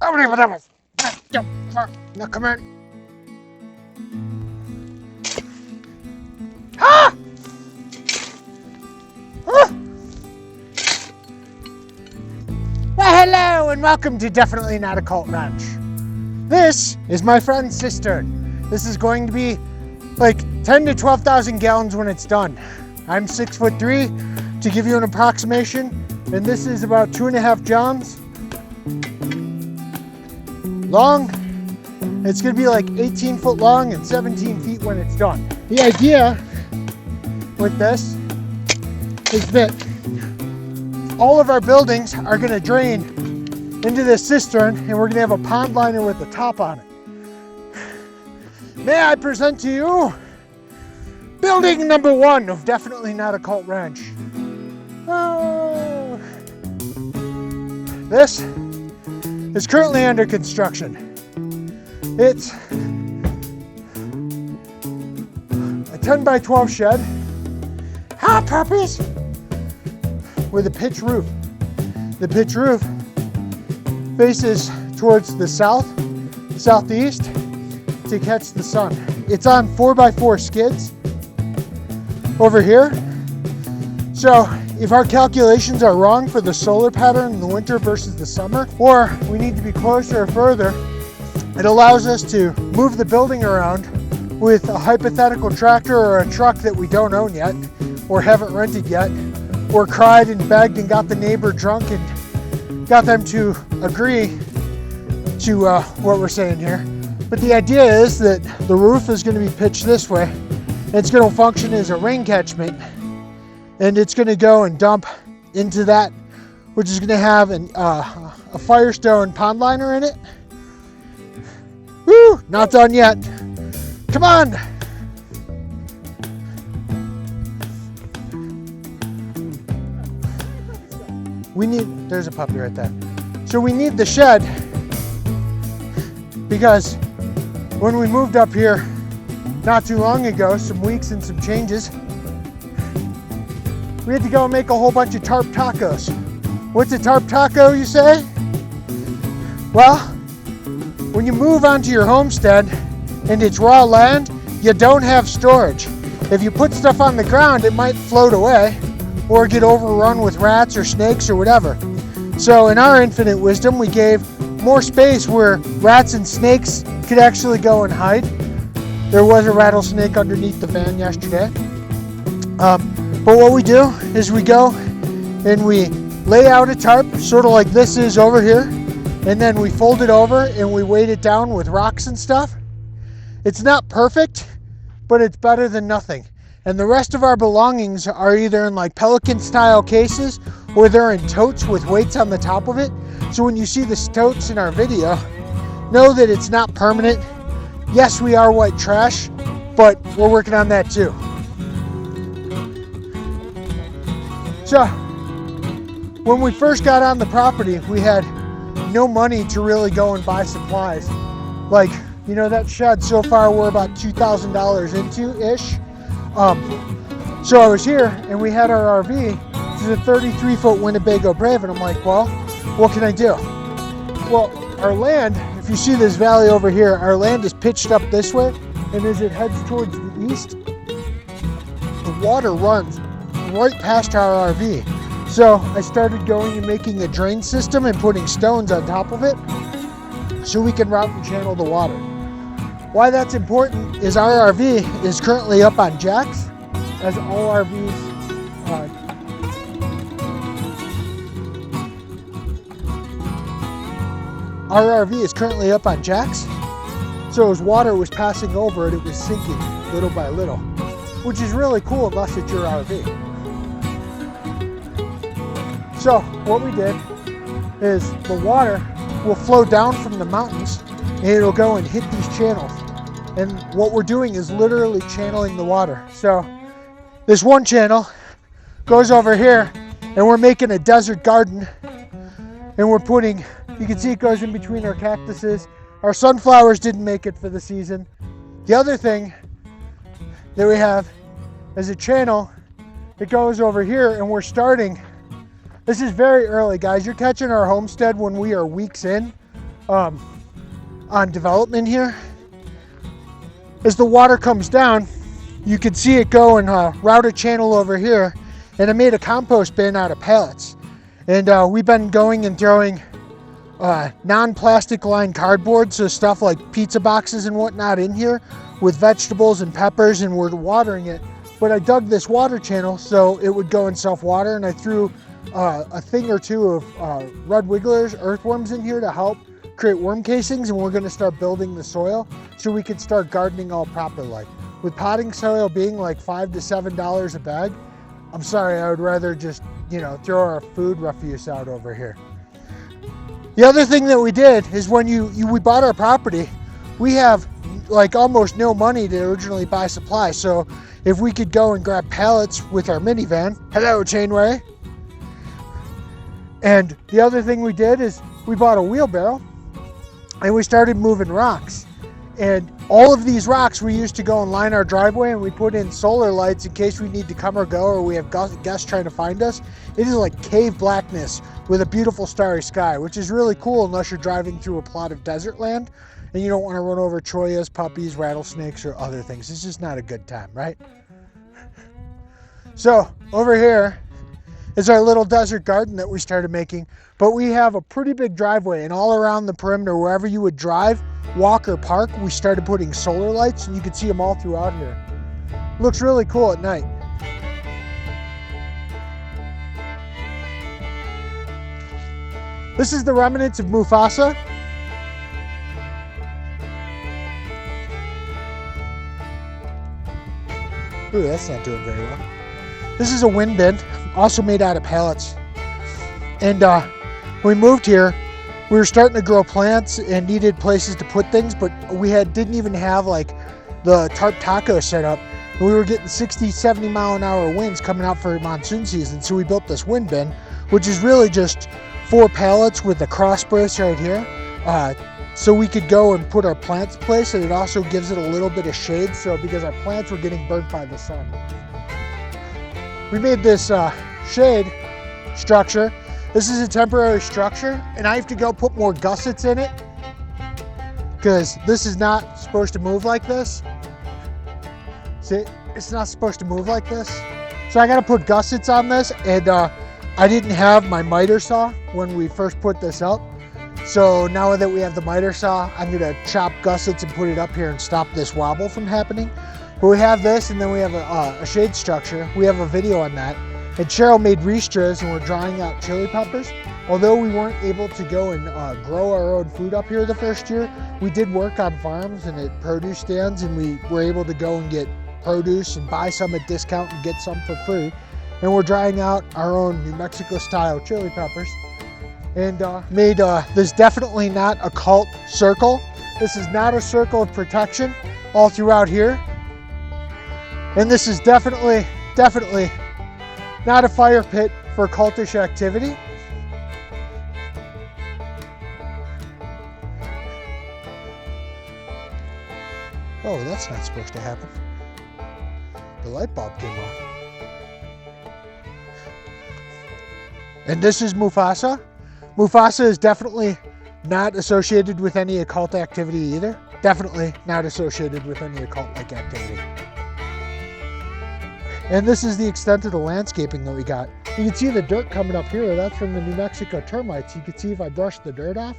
Now come on. Ah! Ah! Well, hello and welcome to Definitely Not a Cult Ranch. This is my friend's cistern. This is going to be like 10 to 12,000 gallons when it's done. I'm 6'3" to give you an approximation, and this is about 2.5 johns long. It's gonna be like 18 foot long and 17 feet when it's done. The idea with this is that all of our buildings are gonna drain into this cistern, and we're gonna have a pond liner with the top on it. May I present to you building number 1 of Definitely Not a Cult Ranch. Oh. This is currently under construction. It's a 10 by 12 shed, hot puppies, with a pitch roof. The pitch roof faces towards the southeast to catch the sun. It's on 4x4 skids over here. So if our calculations are wrong for the solar pattern in the winter versus the summer, or we need to be closer or further, it allows us to move the building around with a hypothetical tractor or a truck that we don't own yet, or haven't rented yet, or cried and begged and got the neighbor drunk and got them to agree to what we're saying here. But the idea is that the roof is going to be pitched this way. It's going to function as a rain catchment, and it's going to go and dump into that, which is going to have a Firestone pond liner in it. Woo! Not done yet. Come on! There's a puppy right there. So we need the shed because when we moved up here not too long ago, some weeks and some changes, we had to go and make a whole bunch of tarp tacos. What's a tarp taco, you say? Well, when you move onto your homestead and it's raw land, you don't have storage. If you put stuff on the ground, it might float away or get overrun with rats or snakes or whatever. So in our infinite wisdom, we gave more space where rats and snakes could actually go and hide. There was a rattlesnake underneath the van yesterday. But what we do is we go and we lay out a tarp, sort of like this is over here, and then we fold it over and we weight it down with rocks and stuff. It's not perfect, but it's better than nothing. And the rest of our belongings are either in like Pelican style cases or they're in totes with weights on the top of it. So when you see the totes in our video, know that it's not permanent. Yes, we are white trash, but we're working on that too. So when we first got on the property, we had no money to really go and buy supplies. Like, you know, that shed so far we're about $2,000 into-ish. So I was here and we had our RV. This is a 33-foot Winnebago Brave, and I'm like, well, what can I do? Well, our land, if you see this valley over here, our land is pitched up this way, and as it heads towards the east, the water runs right past our RV. So I started going and making a drain system and putting stones on top of it so we can route and channel the water. Why that's important is our RV is currently up on jacks, as all RVs Our RV is currently up on jacks, so as water was passing over it, it was sinking little by little, which is really cool unless it's your RV. So what we did is the water will flow down from the mountains and it'll go and hit these channels. And what we're doing is literally channeling the water. So this one channel goes over here and we're making a desert garden, and we're putting, you can see it goes in between our cactuses. Our sunflowers didn't make it for the season. The other thing that we have is a channel that goes over here, and we're starting. This is very early, guys. You're catching our homestead when we are weeks in. on development here. As the water comes down, you can see it go and route a channel over here, and I made a compost bin out of pallets. And we've been going and throwing non-plastic lined cardboard, so stuff like pizza boxes and whatnot in here with vegetables and peppers, and we're watering it. But I dug this water channel so it would go and self-water, and I threw a thing or two of red wigglers, earthworms in here to help create worm casings, and we're gonna start building the soil so we can start gardening all proper like. With potting soil being like $5 to $7 a bag, I'm sorry, I would rather just, throw our food refuse out over here. The other thing that we did is when we bought our property, we have like almost no money to originally buy supplies. So if we could go and grab pallets with our minivan, hello Chainway. And the other thing we did is we bought a wheelbarrow and we started moving rocks. And all of these rocks we used to go and line our driveway, and we put in solar lights in case we need to come or go, or we have guests trying to find us. It is like cave blackness with a beautiful starry sky, which is really cool unless you're driving through a plot of desert land and you don't want to run over choyas, puppies, rattlesnakes, or other things. It's just not a good time, right? So over here is our little desert garden that we started making, but we have a pretty big driveway, and all around the perimeter, wherever you would drive, walk, or park, we started putting solar lights, and you can see them all throughout here. Looks really cool at night. This is the remnants of Mufasa. Ooh, that's not doing very well. This is a wind bin, also made out of pallets. And when we moved here, we were starting to grow plants and needed places to put things, but we didn't even have like the tarp taco set up. And we were getting 60, 70 mile an hour winds coming out for monsoon season. So we built this wind bin, which is really just 4 pallets with a cross brace right here. So we could go and put our plants in place, and it also gives it a little bit of shade, so because our plants were getting burnt by the sun. We made this shade structure. This is a temporary structure, and I have to go put more gussets in it because this is not supposed to move like this. See, it's not supposed to move like this. So I gotta put gussets on this, and I didn't have my miter saw when we first put this up. So now that we have the miter saw, I'm gonna chop gussets and put it up here and stop this wobble from happening. But we have this, and then we have a shade structure. We have a video on that. And Cheryl made ristras, and we're drying out chili peppers. Although we weren't able to go and grow our own food up here the first year, we did work on farms and at produce stands, and we were able to go and get produce and buy some at discount and get some for free. And we're drying out our own New Mexico style chili peppers. And made this definitely not a cult circle. This is not a circle of protection all throughout here. And this is definitely not a fire pit for cultish activity. Oh, that's not supposed to happen. The light bulb came off. And this is Mufasa. Mufasa is definitely not associated with any occult activity either. Definitely not associated with any occult-like activity. And this is the extent of the landscaping that we got. You can see the dirt coming up here. That's from the New Mexico termites. You can see if I brush the dirt off.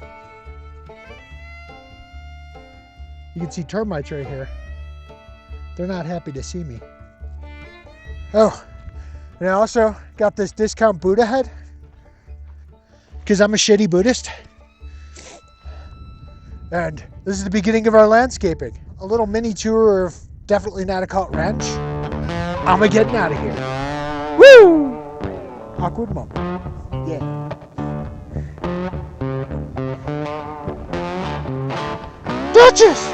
You can see termites right here. They're not happy to see me. Oh, and I also got this discount Buddha head because I'm a shitty Buddhist. And this is the beginning of our landscaping. A little mini tour of definitely not a cult ranch. I'm getting out of here. Woo! Awkward moment. Yeah. Duchess!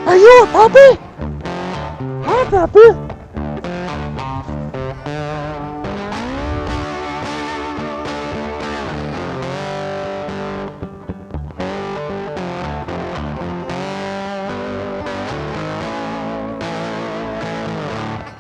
Are you a puppy? Hi, puppy.